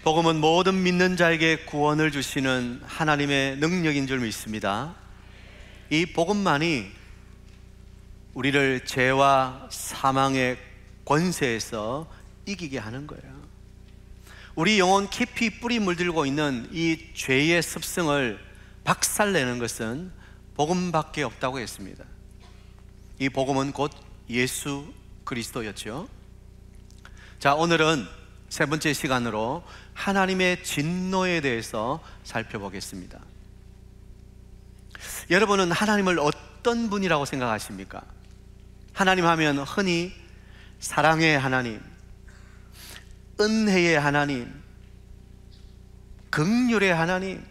복음은 모든 믿는 자에게 구원을 주시는 하나님의 능력인 줄 믿습니다. 이 복음만이 우리를 죄와 사망의 권세에서 이기게 하는 거예요. 우리 영혼 깊이 뿌리 물들고 있는 이 죄의 습성을 박살내는 것은 복음밖에 없다고 했습니다. 이 복음은 곧 예수 그리스도였죠. 자, 오늘은 세 번째 시간으로 하나님의 진노에 대해서 살펴보겠습니다. 여러분은 하나님을 어떤 분이라고 생각하십니까? 하나님 하면 흔히 사랑의 하나님, 은혜의 하나님, 긍휼의 하나님,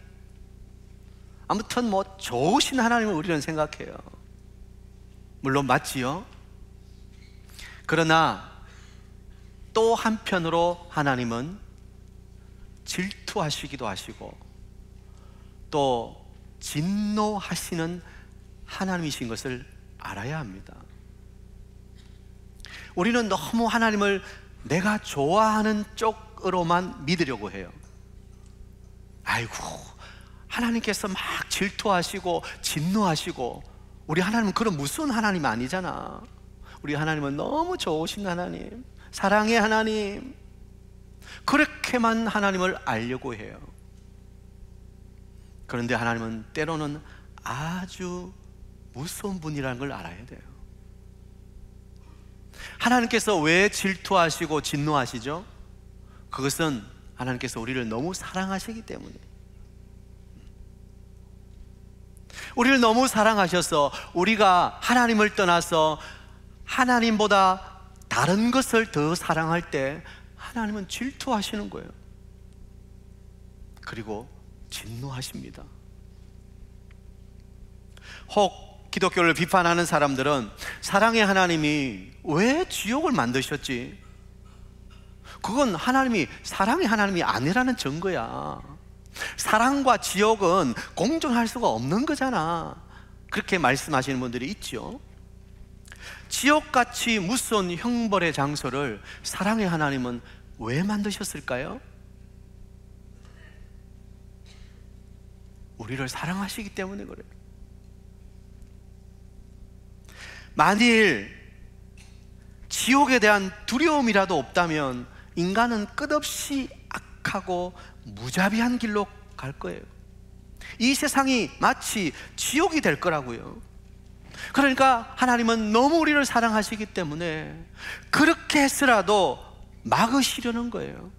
아무튼 좋으신 하나님을 우리는 생각해요. 물론 맞지요. 그러나 또 한편으로 하나님은 질투하시기도 하시고 또 진노하시는 하나님이신 것을 알아야 합니다. 우리는 너무 하나님을 내가 좋아하는 쪽으로만 믿으려고 해요. 아이고, 하나님께서 막 질투하시고 진노하시고, 우리 하나님은 그런 무서운 하나님이 아니잖아. 우리 하나님은 너무 좋으신 하나님, 사랑의 하나님, 그렇게만 하나님을 알려고 해요. 그런데 하나님은 때로는 아주 무서운 분이라는 걸 알아야 돼요. 하나님께서 왜 질투하시고 진노하시죠? 그것은 하나님께서 우리를 너무 사랑하시기 때문에. 우리를 너무 사랑하셔서 우리가 하나님을 떠나서 하나님보다 다른 것을 더 사랑할 때 하나님은 질투하시는 거예요. 그리고 진노하십니다. 혹 기독교를 비판하는 사람들은 사랑의 하나님이 왜 지옥을 만드셨지? 그건 하나님이 사랑의 하나님이 아니라는 증거야. 사랑과 지옥은 공존할 수가 없는 거잖아. 그렇게 말씀하시는 분들이 있죠. 지옥같이 무서운 형벌의 장소를 사랑의 하나님은 왜 만드셨을까요? 우리를 사랑하시기 때문에 그래요. 만일 지옥에 대한 두려움이라도 없다면 인간은 끝없이 악하고 무자비한 길로 갈 거예요. 이 세상이 마치 지옥이 될 거라고요. 그러니까 하나님은 너무 우리를 사랑하시기 때문에 그렇게 했으라도 막으시려는 거예요.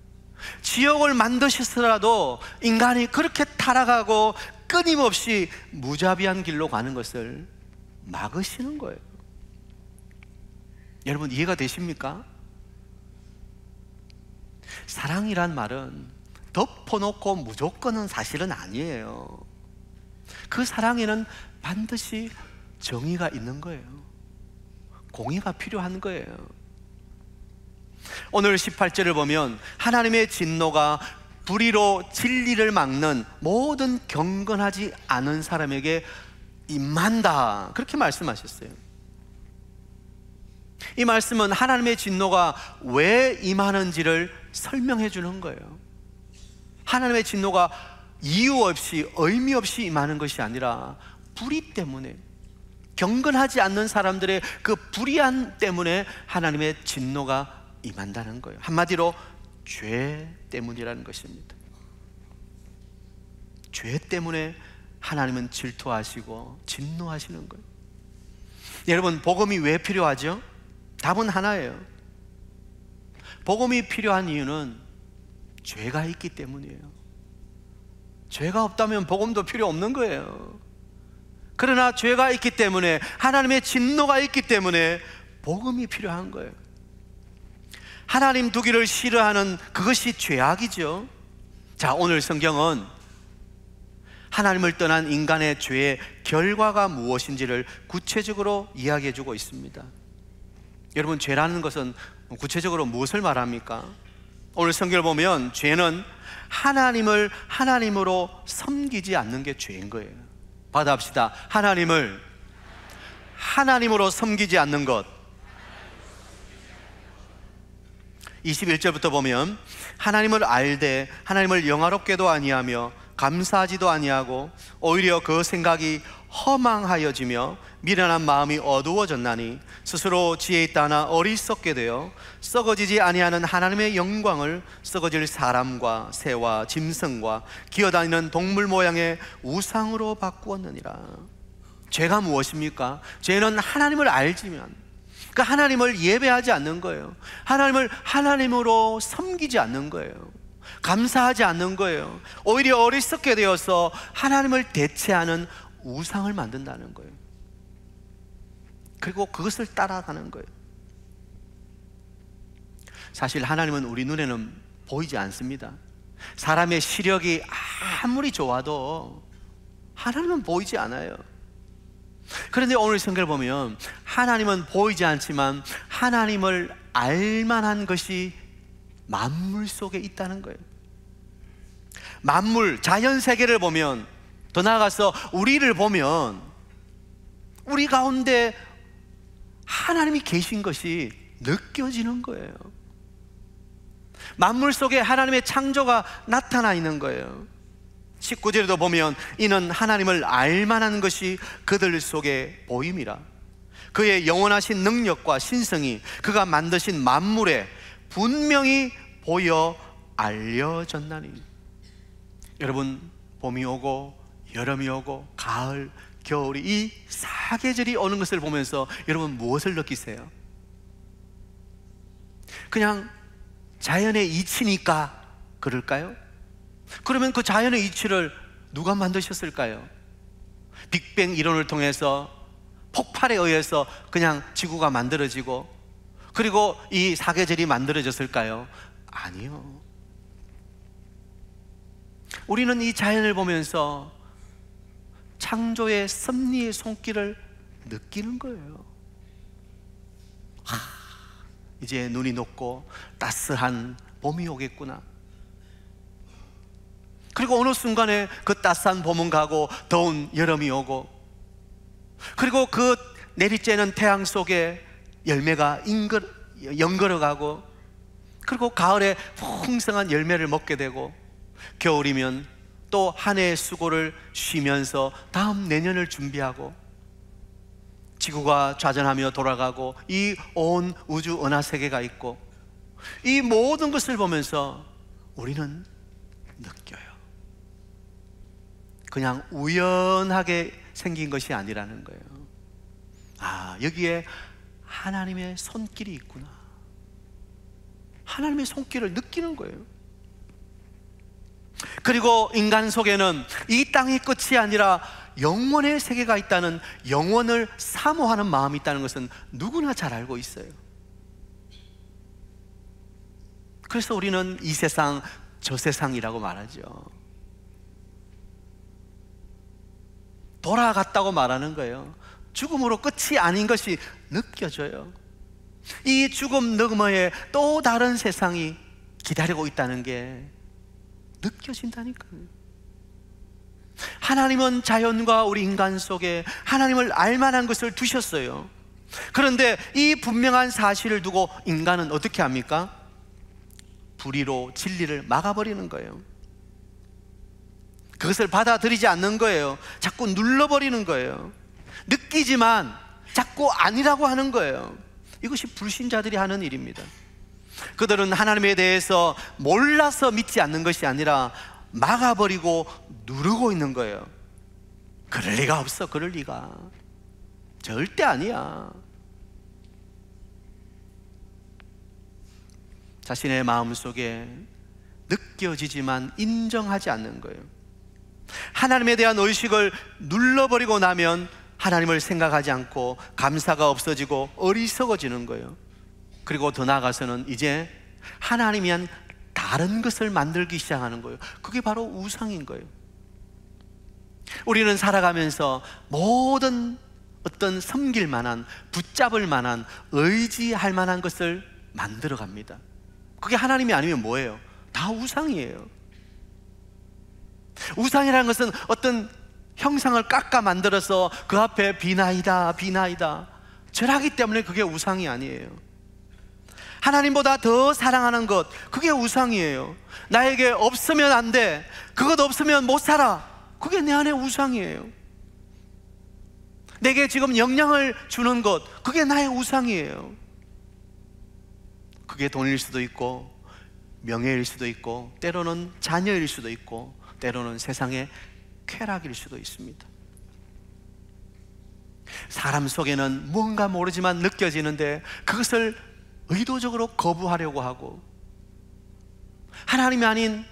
지옥을 만드셨으라도 인간이 그렇게 타락하고 끊임없이 무자비한 길로 가는 것을 막으시는 거예요. 여러분, 이해가 되십니까? 사랑이란 말은 덮어놓고 무조건은 사실은 아니에요. 그 사랑에는 반드시 정의가 있는 거예요. 공의가 필요한 거예요. 오늘 18절을 보면 하나님의 진노가 불의로 진리를 막는 모든 경건하지 않은 사람에게 임한다, 그렇게 말씀하셨어요. 이 말씀은 하나님의 진노가 왜 임하는지를 설명해 주는 거예요. 하나님의 진노가 이유 없이 의미 없이 임하는 것이 아니라 불의 때문에, 경건하지 않는 사람들의 그 불의함 때문에 하나님의 진노가 임한다는 거예요. 한마디로 죄 때문이라는 것입니다. 죄 때문에 하나님은 질투하시고 진노하시는 거예요. 여러분, 복음이 왜 필요하죠? 답은 하나예요. 복음이 필요한 이유는 죄가 있기 때문이에요. 죄가 없다면 복음도 필요 없는 거예요. 그러나 죄가 있기 때문에, 하나님의 진노가 있기 때문에 복음이 필요한 거예요. 하나님 두기를 싫어하는 그것이 죄악이죠. 자, 오늘 성경은 하나님을 떠난 인간의 죄의 결과가 무엇인지를 구체적으로 이야기해 주고 있습니다. 여러분, 죄라는 것은 구체적으로 무엇을 말합니까? 오늘 성경을 보면 죄는 하나님을 하나님으로 섬기지 않는 게 죄인 거예요. 받아합시다. 하나님을 하나님으로 섬기지 않는 것. 21절부터 보면 하나님을 알되 하나님을 영화롭게도 아니하며 감사하지도 아니하고 오히려 그 생각이 허망하여지며 미련한 마음이 어두워졌나니 스스로 지혜 있다 하나 어리석게 되어 썩어지지 아니하는 하나님의 영광을 썩어질 사람과 새와 짐승과 기어다니는 동물 모양의 우상으로 바꾸었느니라. 죄가 무엇입니까? 죄는 하나님을 알지만 그 하나님을 예배하지 않는 거예요. 하나님을 하나님으로 섬기지 않는 거예요. 감사하지 않는 거예요. 오히려 어리석게 되어서 하나님을 대체하는 우상을 만든다는 거예요. 그리고 그것을 따라가는 거예요. 사실 하나님은 우리 눈에는 보이지 않습니다. 사람의 시력이 아무리 좋아도 하나님은 보이지 않아요. 그런데 오늘 성경을 보면 하나님은 보이지 않지만 하나님을 알만한 것이 만물 속에 있다는 거예요. 만물, 자연 세계를 보면, 더 나아가서 우리를 보면 우리 가운데 하나님이 계신 것이 느껴지는 거예요. 만물 속에 하나님의 창조가 나타나 있는 거예요. 19절에도 보면 이는 하나님을 알만한 것이 그들 속에 보임이라. 그의 영원하신 능력과 신성이 그가 만드신 만물에 분명히 보여 알려졌나니. 여러분, 봄이 오고 여름이 오고 가을, 겨울이 이 사계절이 오는 것을 보면서 여러분 무엇을 느끼세요? 그냥 자연의 이치니까 그럴까요? 그러면 그 자연의 이치를 누가 만드셨을까요? 빅뱅 이론을 통해서 폭발에 의해서 그냥 지구가 만들어지고 그리고 이 사계절이 만들어졌을까요? 아니요. 우리는 이 자연을 보면서 창조의 섭리의 손길을 느끼는 거예요. 이제 눈이 녹고 따스한 봄이 오겠구나. 그리고 어느 순간에 그 따스한 봄은 가고 더운 여름이 오고, 그리고 그 내리쬐는 태양 속에 열매가 연걸어가고, 그리고 가을에 풍성한 열매를 먹게 되고, 겨울이면 또 한 해의 수고를 쉬면서 다음 내년을 준비하고, 지구가 좌전하며 돌아가고 이 온 우주 은하세계가 있고, 이 모든 것을 보면서 우리는 느껴요. 그냥 우연하게 생긴 것이 아니라는 거예요. 아, 여기에 하나님의 손길이 있구나. 하나님의 손길을 느끼는 거예요. 그리고 인간 속에는 이 땅의 끝이 아니라 영원의 세계가 있다는, 영원을 사모하는 마음이 있다는 것은 누구나 잘 알고 있어요. 그래서 우리는 이 세상 저 세상이라고 말하죠. 돌아갔다고 말하는 거예요. 죽음으로 끝이 아닌 것이 느껴져요. 이 죽음 너머에 또 다른 세상이 기다리고 있다는 게 느껴진다니까요. 하나님은 자연과 우리 인간 속에 하나님을 알만한 것을 두셨어요. 그런데 이 분명한 사실을 두고 인간은 어떻게 합니까? 불의로 진리를 막아버리는 거예요. 그것을 받아들이지 않는 거예요. 자꾸 눌러버리는 거예요. 느끼지만 자꾸 아니라고 하는 거예요. 이것이 불신자들이 하는 일입니다. 그들은 하나님에 대해서 몰라서 믿지 않는 것이 아니라 막아버리고 누르고 있는 거예요. 그럴 리가 없어. 그럴 리가 절대 아니야. 자신의 마음속에 느껴지지만 인정하지 않는 거예요. 하나님에 대한 의식을 눌러버리고 나면 하나님을 생각하지 않고 감사가 없어지고 어리석어지는 거예요. 그리고 더 나아가서는 이제 하나님이 한 다른 것을 만들기 시작하는 거예요. 그게 바로 우상인 거예요. 우리는 살아가면서 모든 어떤 섬길 만한, 붙잡을 만한, 의지할 만한 것을 만들어 갑니다. 그게 하나님이 아니면 뭐예요? 다 우상이에요. 우상이라는 것은 어떤 형상을 깎아 만들어서 그 앞에 비나이다, 비나이다 절하기 때문에 그게 우상이 아니에요. 하나님보다 더 사랑하는 것, 그게 우상이에요. 나에게 없으면 안 돼, 그것 없으면 못 살아, 그게 내 안의 우상이에요. 내게 지금 영향을 주는 것, 그게 나의 우상이에요. 그게 돈일 수도 있고 명예일 수도 있고 때로는 자녀일 수도 있고 때로는 세상의 쾌락일 수도 있습니다. 사람 속에는 뭔가 모르지만 느껴지는데 그것을 의도적으로 거부하려고 하고, 하나님이 아닌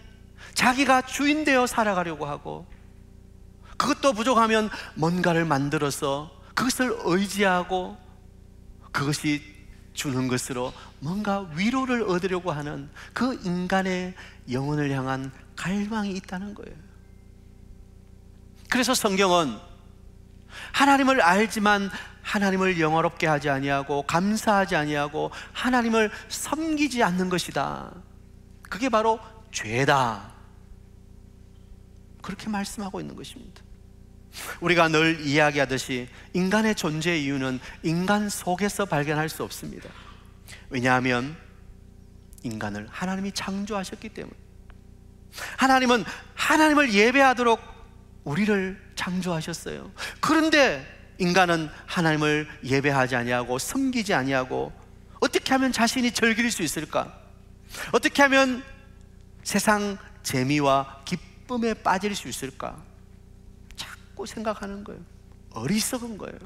자기가 주인 되어 살아가려고 하고, 그것도 부족하면 뭔가를 만들어서 그것을 의지하고 그것이 주는 것으로 뭔가 위로를 얻으려고 하는 그 인간의 영혼을 향한 갈망이 있다는 거예요. 그래서 성경은 하나님을 알지만 하나님을 영화롭게 하지 아니하고 감사하지 아니하고 하나님을 섬기지 않는 것이다, 그게 바로 죄다, 그렇게 말씀하고 있는 것입니다. 우리가 늘 이야기하듯이 인간의 존재의 이유는 인간 속에서 발견할 수 없습니다. 왜냐하면 인간을 하나님이 창조하셨기 때문에. 하나님은 하나님을 예배하도록 우리를 창조하셨어요. 그런데 인간은 하나님을 예배하지 아니하고 섬기지 아니하고 어떻게 하면 자신이 즐길 수 있을까? 어떻게 하면 세상 재미와 기쁨에 빠질 수 있을까? 자꾸 생각하는 거예요. 어리석은 거예요.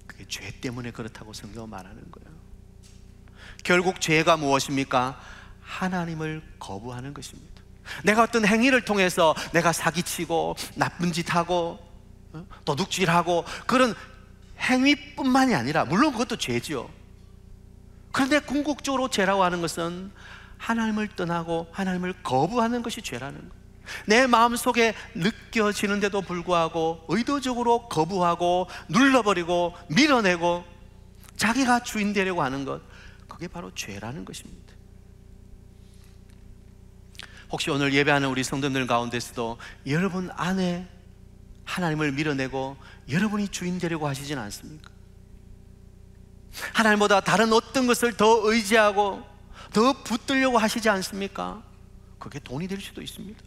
그게 죄 때문에 그렇다고 성경은 말하는 거예요. 결국 죄가 무엇입니까? 하나님을 거부하는 것입니다. 내가 어떤 행위를 통해서 내가 사기치고 나쁜 짓 하고 도둑질하고 그런 행위뿐만이 아니라, 물론 그것도 죄지요. 그런데 궁극적으로 죄라고 하는 것은 하나님을 떠나고 하나님을 거부하는 것이 죄라는 거예요. 내 마음속에 느껴지는데도 불구하고 의도적으로 거부하고 눌러버리고 밀어내고 자기가 주인 되려고 하는 것, 그게 바로 죄라는 것입니다. 혹시 오늘 예배하는 우리 성도들 가운데서도 여러분 안에 하나님을 밀어내고 여러분이 주인 되려고 하시진 않습니까? 하나님보다 다른 어떤 것을 더 의지하고 더 붙들려고 하시지 않습니까? 그게 돈이 될 수도 있습니다.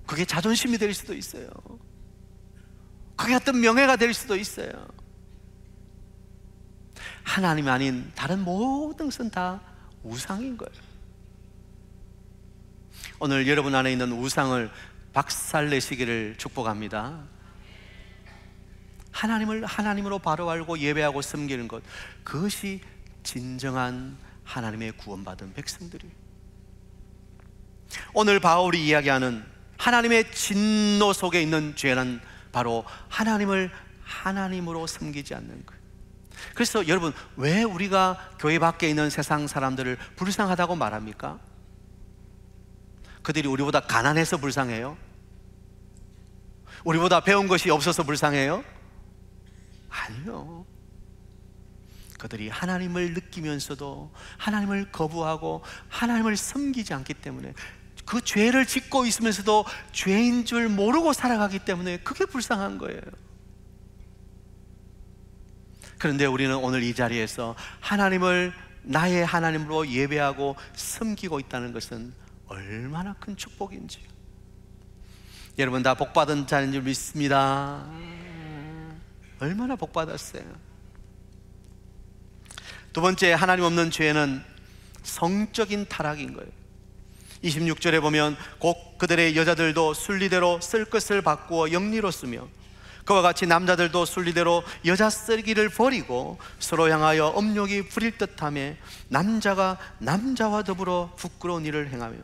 그게 자존심이 될 수도 있어요. 그게 어떤 명예가 될 수도 있어요. 하나님 아닌 다른 모든 것은 다 우상인 거예요. 오늘 여러분 안에 있는 우상을 박살내시기를 축복합니다. 하나님을 하나님으로 바로 알고 예배하고 섬기는 것, 그것이 진정한 하나님의 구원받은 백성들이에요. 오늘 바울이 이야기하는 하나님의 진노 속에 있는 죄는 바로 하나님을 하나님으로 섬기지 않는 거예요. 그래서 여러분, 왜 우리가 교회 밖에 있는 세상 사람들을 불쌍하다고 말합니까? 그들이 우리보다 가난해서 불쌍해요? 우리보다 배운 것이 없어서 불쌍해요? 아니요. 그들이 하나님을 느끼면서도 하나님을 거부하고 하나님을 섬기지 않기 때문에, 그 죄를 짓고 있으면서도 죄인 줄 모르고 살아가기 때문에 그게 불쌍한 거예요. 그런데 우리는 오늘 이 자리에서 하나님을 나의 하나님으로 예배하고 섬기고 있다는 것은 얼마나 큰 축복인지. 여러분 다 복받은 자인 줄 믿습니다. 얼마나 복받았어요. 두 번째, 하나님 없는 죄는 성적인 타락인 거예요. 26절에 보면 곧 그들의 여자들도 순리대로 쓸 것을 바꾸어 영리로 쓰며 그와 같이 남자들도 순리대로 여자 쓰기를 버리고 서로 향하여 업욕이 부릴 듯하며 남자가 남자와 더불어 부끄러운 일을 행하며.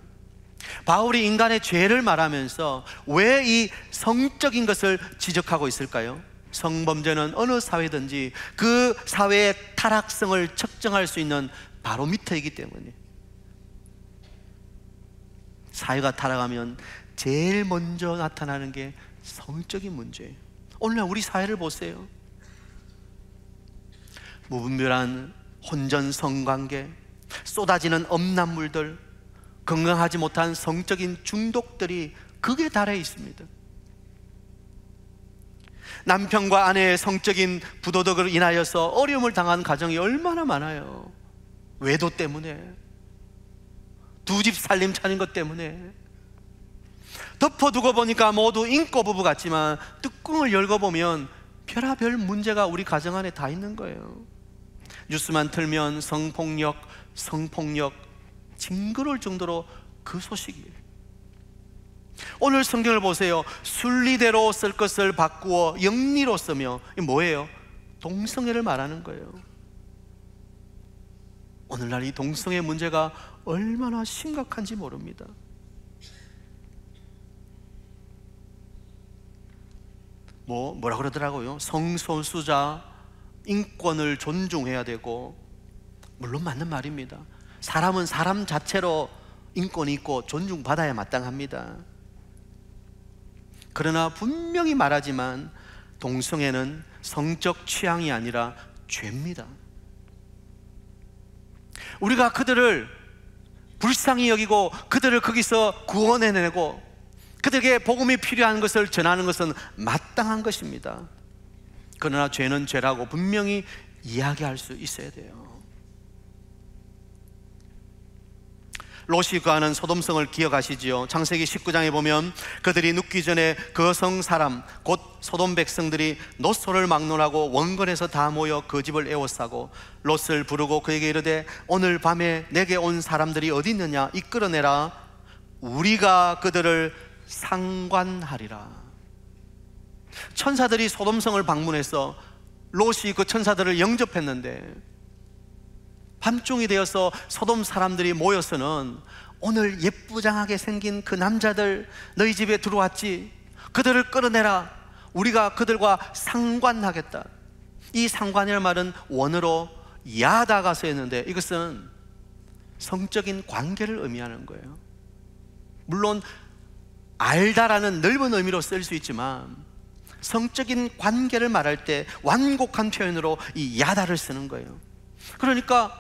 바울이 인간의 죄를 말하면서 왜 이 성적인 것을 지적하고 있을까요? 성범죄는 어느 사회든지 그 사회의 타락성을 측정할 수 있는 바로미터이기 때문에, 사회가 타락하면 제일 먼저 나타나는 게 성적인 문제예요. 오늘날 우리 사회를 보세요. 무분별한 혼전 성관계, 쏟아지는 음란물들, 건강하지 못한 성적인 중독들이 극에 달해 있습니다. 남편과 아내의 성적인 부도덕으로 인하여서 어려움을 당한 가정이 얼마나 많아요. 외도 때문에, 두 집 살림 차린 것 때문에. 덮어두고 보니까 모두 인꼬 부부 같지만 뚜껑을 열고 보면 별하별 문제가 우리 가정 안에 다 있는 거예요. 뉴스만 틀면 성폭력 징그러울 정도로 그 소식이. 오늘 성경을 보세요. 순리대로 쓸 것을 바꾸어 영리로 쓰며, 이게 뭐예요? 동성애를 말하는 거예요. 오늘날 이 동성애 문제가 얼마나 심각한지 모릅니다. 뭐라 그러더라고요. 성소수자 인권을 존중해야 되고, 물론 맞는 말입니다. 사람은 사람 자체로 인권이 있고 존중받아야 마땅합니다. 그러나 분명히 말하지만 동성애는 성적 취향이 아니라 죄입니다. 우리가 그들을 불쌍히 여기고 그들을 거기서 구원해내고 그들에게 복음이 필요한 것을 전하는 것은 마땅한 것입니다. 그러나 죄는 죄라고 분명히 이야기할 수 있어야 돼요. 롯이 거하는 소돔성을 기억하시지요? 창세기 19장에 보면 그들이 눕기 전에 그 성 사람 곧 소돔 백성들이 놋소를 막론하고 원건에서 다 모여 그 집을 에워싸고 롯을 부르고 그에게 이르되 오늘 밤에 내게 온 사람들이 어디 있느냐 이끌어내라. 우리가 그들을 상관하리라. 천사들이 소돔성을 방문해서 롯이 그 천사들을 영접했는데 밤중이 되어서 소돔 사람들이 모여서는 오늘 예쁘장하게 생긴 그 남자들 너희 집에 들어왔지, 그들을 끌어내라. 우리가 그들과 상관하겠다. 이 상관이라는 말은 원어로 야다가 쓰였는데 이것은 성적인 관계를 의미하는 거예요. 물론 알다라는 넓은 의미로 쓸 수 있지만 성적인 관계를 말할 때 완곡한 표현으로 이 야다를 쓰는 거예요. 그러니까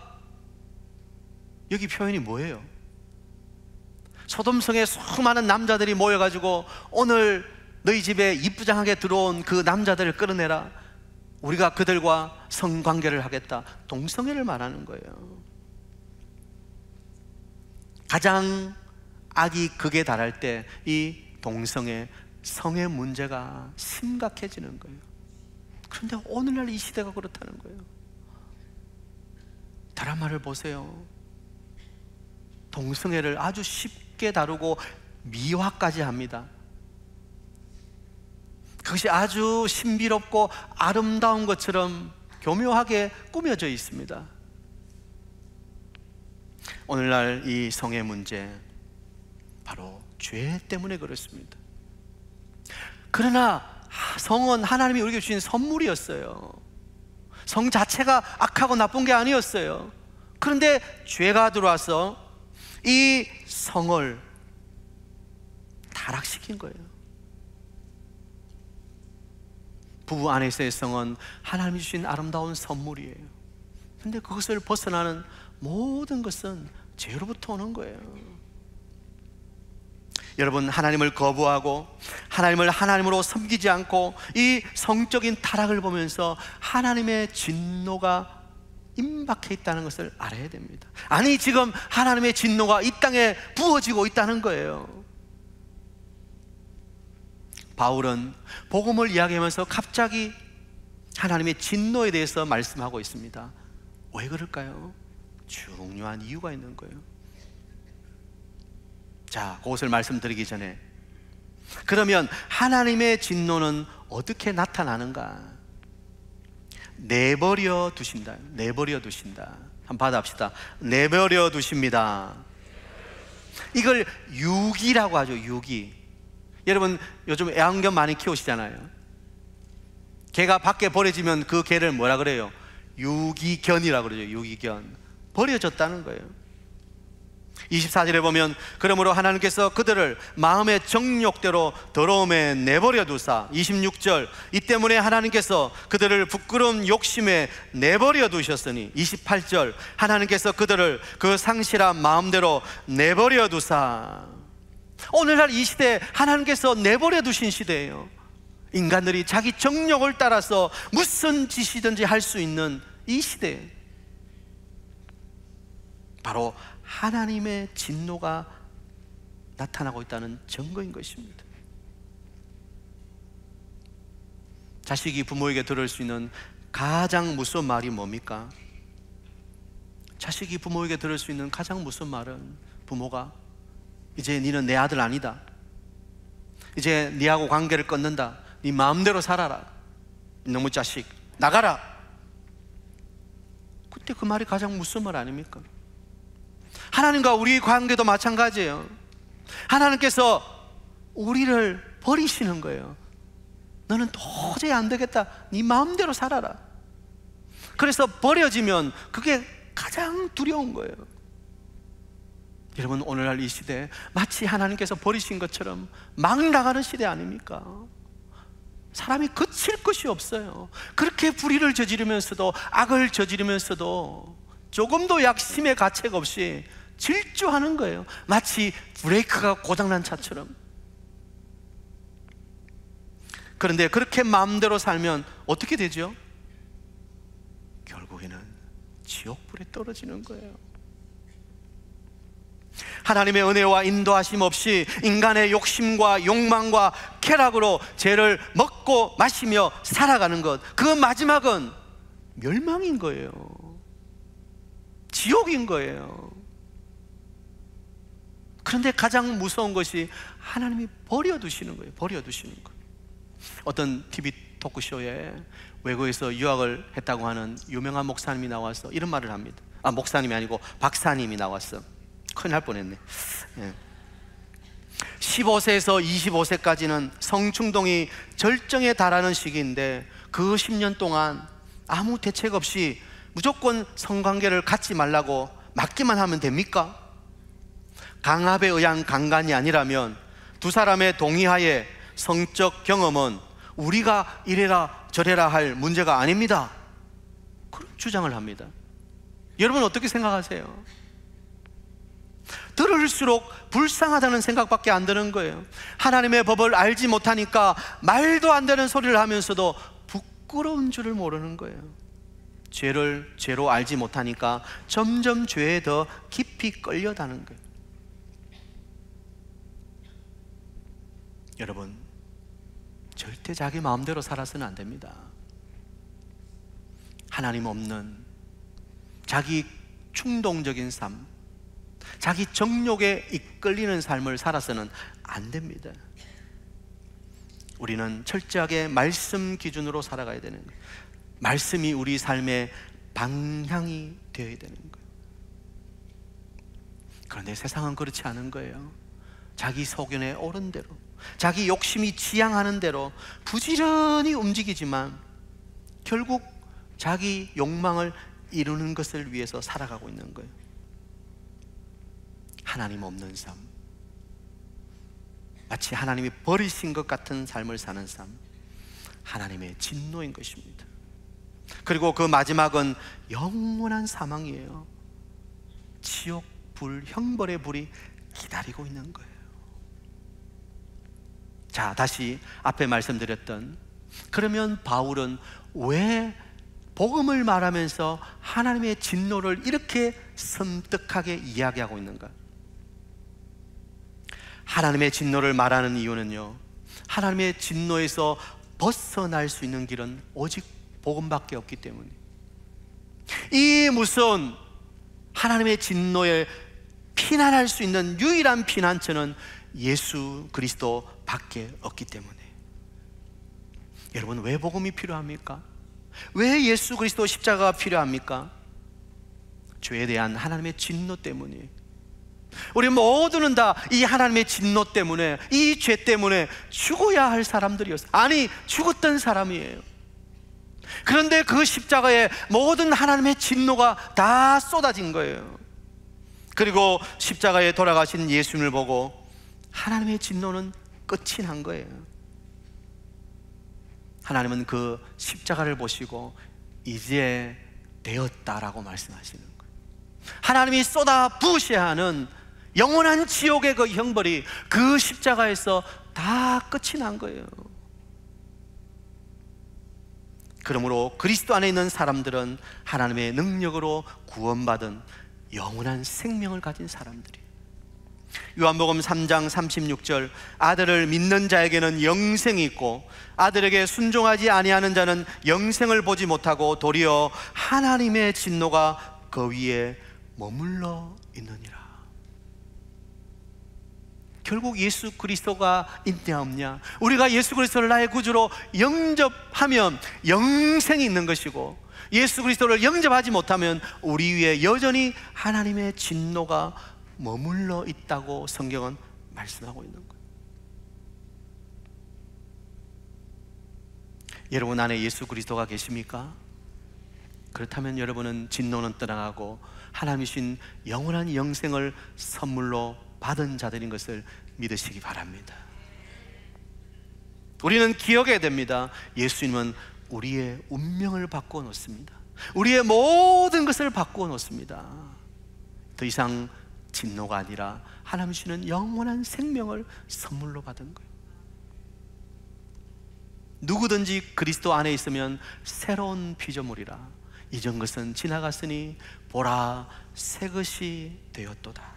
여기 표현이 뭐예요? 소돔성에 수많은 남자들이 모여가지고 오늘 너희 집에 이쁘장하게 들어온 그 남자들을 끌어내라. 우리가 그들과 성관계를 하겠다. 동성애를 말하는 거예요. 가장 악이 극에 달할 때 이 동성애, 성의 문제가 심각해지는 거예요. 그런데 오늘날 이 시대가 그렇다는 거예요. 드라마를 보세요. 동성애를 아주 쉽게 다루고 미화까지 합니다. 그것이 아주 신비롭고 아름다운 것처럼 교묘하게 꾸며져 있습니다. 오늘날 이 성의 문제, 바로 죄 때문에 그렇습니다. 그러나 성은 하나님이 우리에게 주신 선물이었어요. 성 자체가 악하고 나쁜 게 아니었어요. 그런데 죄가 들어와서 이 성을 타락시킨 거예요. 부부 안에서의 성은 하나님이 주신 아름다운 선물이에요. 그런데 그것을 벗어나는 모든 것은 죄로부터 오는 거예요. 여러분, 하나님을 거부하고 하나님을 하나님으로 섬기지 않고 이 성적인 타락을 보면서 하나님의 진노가 임박해 있다는 것을 알아야 됩니다. 아니, 지금 하나님의 진노가 이 땅에 부어지고 있다는 거예요. 바울은 복음을 이야기하면서 갑자기 하나님의 진노에 대해서 말씀하고 있습니다. 왜 그럴까요? 중요한 이유가 있는 거예요. 자, 그것을 말씀드리기 전에, 그러면 하나님의 진노는 어떻게 나타나는가? 내버려 두신다. 내버려 두신다. 한번 받아봅시다. 내버려 두십니다. 이걸 유기라고 하죠. 유기. 여러분, 요즘 애완견 많이 키우시잖아요. 개가 밖에 버려지면 그 개를 뭐라 그래요? 유기견이라고 그러죠. 유기견. 버려졌다는 거예요. 24절에 보면 그러므로 하나님께서 그들을 마음의 정욕대로 더러움에 내버려 두사. 26절, 이 때문에 하나님께서 그들을 부끄러운 욕심에 내버려 두셨으니. 28절, 하나님께서 그들을 그 상실한 마음대로 내버려 두사. 오늘날 이 시대에 하나님께서 내버려 두신 시대예요. 인간들이 자기 정욕을 따라서 무슨 짓이든지 할 수 있는 이 시대에 바로 하나님의 진노가 나타나고 있다는 증거인 것입니다. 자식이 부모에게 들을 수 있는 가장 무서운 말이 뭡니까? 자식이 부모에게 들을 수 있는 가장 무서운 말은 부모가 이제 너는 내 아들 아니다, 이제 네하고 관계를 끊는다, 네 마음대로 살아라, 이놈의 자식 나가라. 그때 그 말이 가장 무서운 말 아닙니까? 하나님과 우리 관계도 마찬가지예요. 하나님께서 우리를 버리시는 거예요. 너는 도저히 안 되겠다, 네 마음대로 살아라. 그래서 버려지면 그게 가장 두려운 거예요. 여러분, 오늘날 이 시대 마치 하나님께서 버리신 것처럼 막 나가는 시대 아닙니까? 사람이 그칠 것이 없어요. 그렇게 불의를 저지르면서도, 악을 저지르면서도 조금도 약심의 가책 없이 질주하는 거예요. 마치 브레이크가 고장난 차처럼. 그런데 그렇게 마음대로 살면 어떻게 되죠? 결국에는 지옥불에 떨어지는 거예요. 하나님의 은혜와 인도하심 없이 인간의 욕심과 욕망과 쾌락으로 죄를 먹고 마시며 살아가는 것, 그 마지막은 멸망인 거예요. 지옥인 거예요. 그런데 가장 무서운 것이 하나님이 버려두시는 거예요. 버려두시는 거예요. 어떤 TV 토크쇼에 외국에서 유학을 했다고 하는 유명한 목사님이 나와서 이런 말을 합니다. 목사님이 아니고 박사님이 나왔어. 큰일 날 뻔했네. 15세에서 25세까지는 성충동이 절정에 달하는 시기인데 그 10년 동안 아무 대책 없이 무조건 성관계를 갖지 말라고 막기만 하면 됩니까? 강압에 의한 강간이 아니라면 두 사람의 동의하에 성적 경험은 우리가 이래라 저래라 할 문제가 아닙니다. 그런 주장을 합니다. 여러분 어떻게 생각하세요? 들을수록 불쌍하다는 생각밖에 안 드는 거예요. 하나님의 법을 알지 못하니까 말도 안 되는 소리를 하면서도 부끄러운 줄을 모르는 거예요. 죄를 죄로 알지 못하니까 점점 죄에 더 깊이 끌려다는 거예요. 여러분, 절대 자기 마음대로 살아서는 안 됩니다. 하나님 없는 자기 충동적인 삶, 자기 정욕에 이끌리는 삶을 살아서는 안 됩니다. 우리는 철저하게 말씀 기준으로 살아가야 되는 거예요. 말씀이 우리 삶의 방향이 되어야 되는 거예요. 그런데 세상은 그렇지 않은 거예요. 자기 소견에 옳은 대로, 자기 욕심이 지향하는 대로 부지런히 움직이지만 결국 자기 욕망을 이루는 것을 위해서 살아가고 있는 거예요. 하나님 없는 삶, 마치 하나님이 버리신 것 같은 삶을 사는 삶, 하나님의 진노인 것입니다. 그리고 그 마지막은 영원한 사망이에요. 지옥 불, 형벌의 불이 기다리고 있는 거예요. 자, 다시 앞에 말씀드렸던, 그러면 바울은 왜 복음을 말하면서 하나님의 진노를 이렇게 섬뜩하게 이야기하고 있는가? 하나님의 진노를 말하는 이유는요, 하나님의 진노에서 벗어날 수 있는 길은 오직 복음밖에 없기 때문에, 이 무서운 하나님의 진노에 피난할 수 있는 유일한 피난처는 예수 그리스도 밖에 없기 때문에. 여러분, 왜 복음이 필요합니까? 왜 예수 그리스도 십자가가 필요합니까? 죄에 대한 하나님의 진노 때문이에요. 우리 모두는 다 이 하나님의 진노 때문에, 이 죄 때문에 죽어야 할 사람들이었어요. 아니, 죽었던 사람이에요. 그런데 그 십자가에 모든 하나님의 진노가 다 쏟아진 거예요. 그리고 십자가에 돌아가신 예수님을 보고 하나님의 진노는 끝이 난 거예요. 하나님은 그 십자가를 보시고 이제 되었다라고 말씀하시는 거예요. 하나님이 쏟아 부으셔야 하는 영원한 지옥의 그 형벌이 그 십자가에서 다 끝이 난 거예요. 그러므로 그리스도 안에 있는 사람들은 하나님의 능력으로 구원받은 영원한 생명을 가진 사람들이에요. 요한복음 3장 36절, 아들을 믿는 자에게는 영생이 있고 아들에게 순종하지 아니하는 자는 영생을 보지 못하고 도리어 하나님의 진노가 그 위에 머물러 있느니라. 결국 예수 그리스도가 있냐 없냐, 우리가 예수 그리스도를 나의 구주로 영접하면 영생이 있는 것이고, 예수 그리스도를 영접하지 못하면 우리 위에 여전히 하나님의 진노가 머물러 있다고 성경은 말씀하고 있는 거예요. 여러분 안에 예수 그리스도가 계십니까? 그렇다면 여러분은 진노는 떠나가고 하나님이신 영원한 영생을 선물로 받은 자들인 것을 믿으시기 바랍니다. 우리는 기억해야 됩니다. 예수님은 우리의 운명을 바꾸어 놓습니다. 우리의 모든 것을 바꾸어 놓습니다. 더 이상 진노가 아니라 하나님 주시는 영원한 생명을 선물로 받은 거예요. 누구든지 그리스도 안에 있으면 새로운 피조물이라, 이전 것은 지나갔으니 보라 새 것이 되었도다.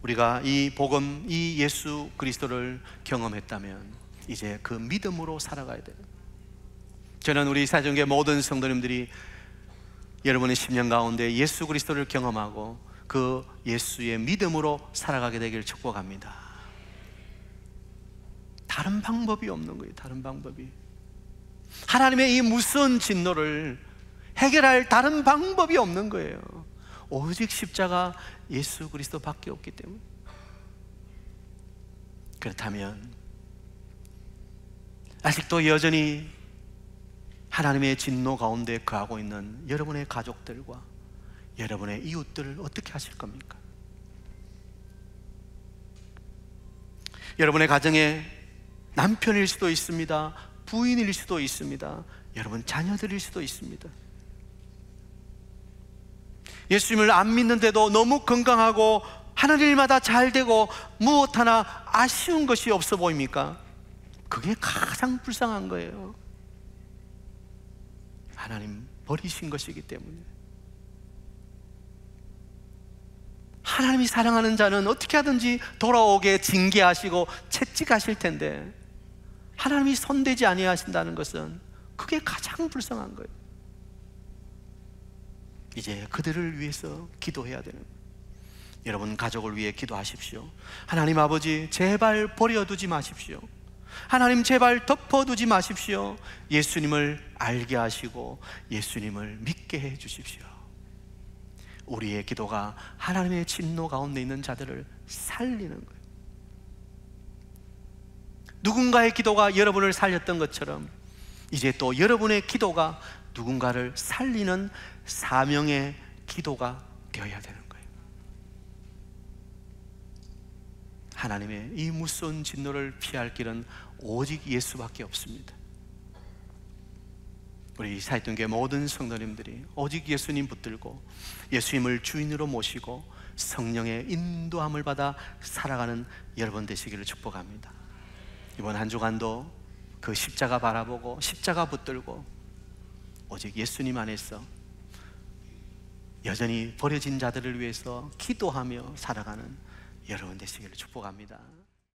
우리가 이 복음, 이 예수 그리스도를 경험했다면 이제 그 믿음으로 살아가야 돼요. 저는 우리 사정교회 모든 성도님들이 여러분의 10년 가운데 예수 그리스도를 경험하고 그 예수의 믿음으로 살아가게 되기를 축복합니다. 다른 방법이 없는 거예요. 다른 방법이. 하나님의 이 무서운 진노를 해결할 다른 방법이 없는 거예요. 오직 십자가 예수 그리스도밖에 없기 때문에. 그렇다면 아직도 여전히 하나님의 진노 가운데 거하고 있는 여러분의 가족들과 여러분의 이웃들을 어떻게 하실 겁니까? 여러분의 가정에 남편일 수도 있습니다. 부인일 수도 있습니다. 여러분 자녀들일 수도 있습니다. 예수님을 안 믿는데도 너무 건강하고 하는 일마다 잘 되고 무엇 하나 아쉬운 것이 없어 보입니까? 그게 가장 불쌍한 거예요. 하나님 버리신 것이기 때문에. 하나님이 사랑하는 자는 어떻게 하든지 돌아오게 징계하시고 채찍하실 텐데 하나님이 손대지 아니하신다는 것은 그게 가장 불쌍한 거예요. 이제 그들을 위해서 기도해야 되는 거예요. 여러분 가족을 위해 기도하십시오. 하나님 아버지 제발 버려두지 마십시오. 하나님 제발 덮어두지 마십시오. 예수님을 알게 하시고 예수님을 믿게 해 주십시오. 우리의 기도가 하나님의 진노 가운데 있는 자들을 살리는 거예요. 누군가의 기도가 여러분을 살렸던 것처럼 이제 또 여러분의 기도가 누군가를 살리는 사명의 기도가 되어야 되는 거예요. 하나님의 이 무서운 진노를 피할 길은 오직 예수밖에 없습니다. 우리 사이통교회 모든 성도님들이 오직 예수님 붙들고 예수님을 주인으로 모시고 성령의 인도함을 받아 살아가는 여러분 되시기를 축복합니다. 이번 한 주간도 그 십자가 바라보고 십자가 붙들고 오직 예수님 안에서 여전히 버려진 자들을 위해서 기도하며 살아가는 여러분 되시기를 축복합니다.